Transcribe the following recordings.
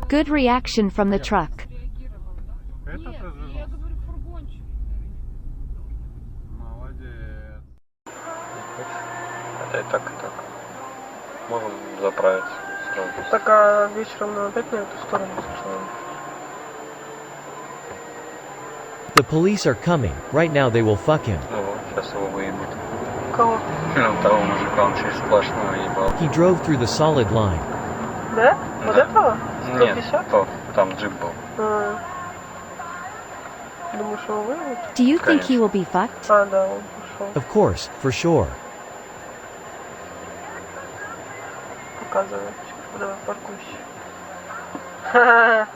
Good reaction from the truck. Это и так. Можем заправиться сразу. Так, а вечером нам опять на эту сторону сначала? The police are coming. Right now they will fuck him. Ну вот, сейчас его выебут. Кого? Ну, того мужика, он через сплошную ебал. He drove through the solid line. Да? Вот Да. этого? Нет, 150? там джип был. Думаешь, его выведут? Do you think he will be fucked? А, да, он пошел. Of course, for sure. Показывай. Давай, паркуйся. Ха-ха-ха.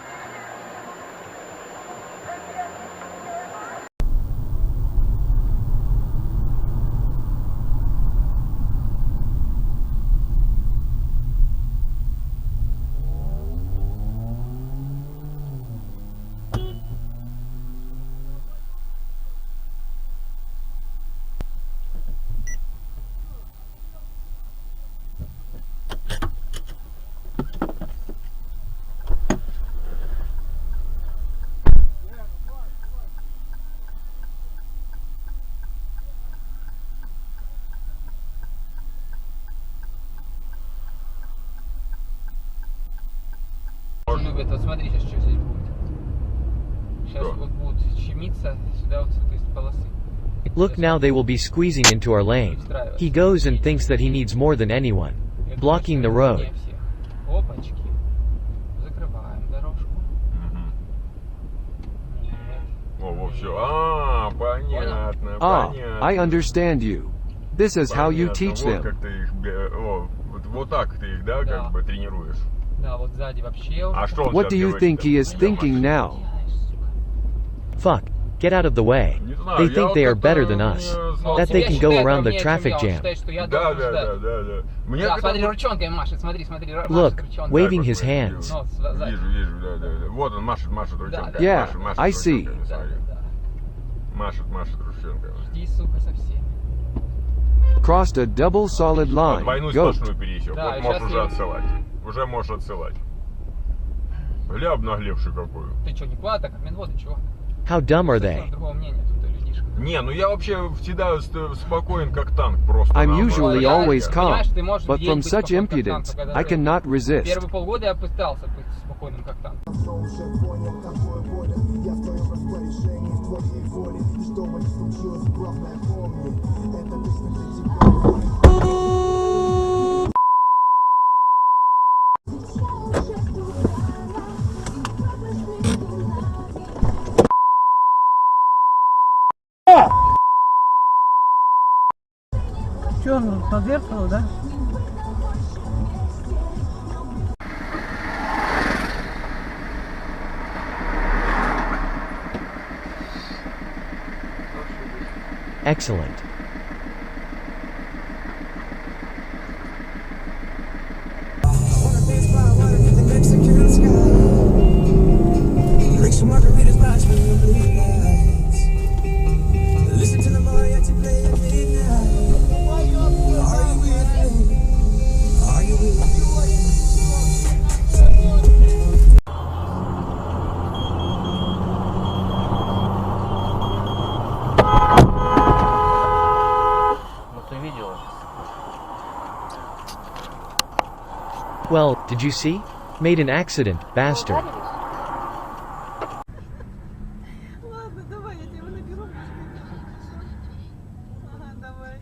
Любят, вот смотри, сейчас что здесь будет. Сейчас вот будут щемиться сюда вот с этой полосы. Look, now they will be squeezing into our lane. He goes and thinks that he needs more than anyone, blocking the road. Опачки. Закрываем дорожку. О, все. Понятно, понятно. I understand you. This is how you teach Вот them. как ты их, вот так ты их, да, как бы тренируешь. Да, вот сзади вообще. А что он What сейчас do you делает? think he is thinking now? Fuck. Get out of the way. Не знаю, They я think вот they are как-то better than us. That they can go around the traffic jam. Да. Мне Да, когда- смотри, ручонкой машет, смотри, Look, ручонкой. waving his hands. Ну, сзади. Вижу, да. Вот он машет ручонкой. Yeah, Машет I see. ручонками, смотри. Машет ручонками. Жди, сука, со всеми. Crossed a double solid Вот, line. двойную Goat. сплошную пересек. Да, Вот и можешь щас уже я- отсылать. Уже можешь отсылать. Гля обнаглевший какой. Ты что, не куда так? Минводы, чего? How dumb are Совсем they? другого мнения тут людишка. Не, ну я вообще всегда спокоен как танк просто. I'm наоборот. usually Я- always calm, понимаешь, ты можешь but в день from быть such спокойным, как impudence, танк, когда I ты- cannot resist. Первые полгода я пытался быть спокойным, как танк. Че, он по зеркалу, да? Excellent. Ну ты видела? Well, did you see? Made an accident, bastard. Ладно, давай, я тебя наберу. Ага, давай.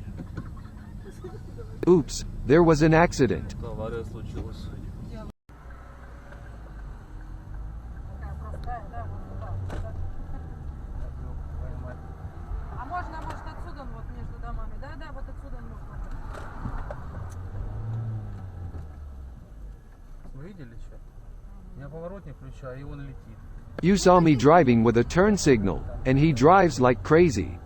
Oops, there was an accident. Авария случилась. А можно, может, отсюда, вот между домами? Да, вот отсюда можно. Вы видели что? Я поворотник включаю, и он летит. You saw me driving with a turn signal, and he drives like crazy.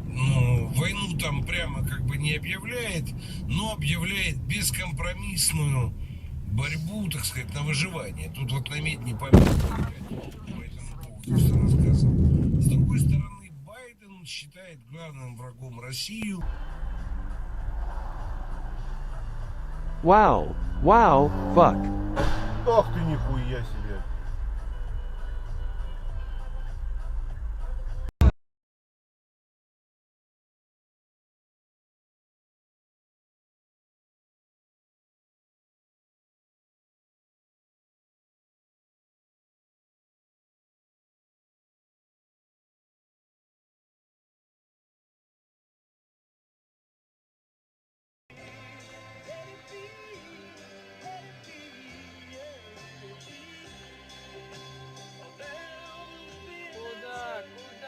Ну, войну там прямо как бы не объявляет, но объявляет бескомпромиссную борьбу, так сказать, на выживание. Тут вот на медне память по этому поводу что рассказывал. С другой стороны, Байден считает главным врагом Россию. Wow, Wow, fuck. Ах ты нихуя себе.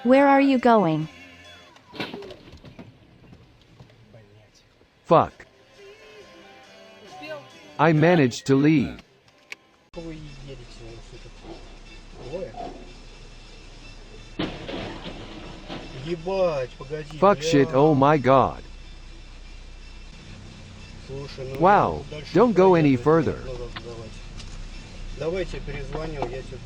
Where are you going? Fuck. I managed to leave. Вы едете двое? Ебать, погоди. Fuck shit, oh my god. Слушай, ну Wow, дальше don't go any проехать further. надо давать. Давайте перезвоню, я тебе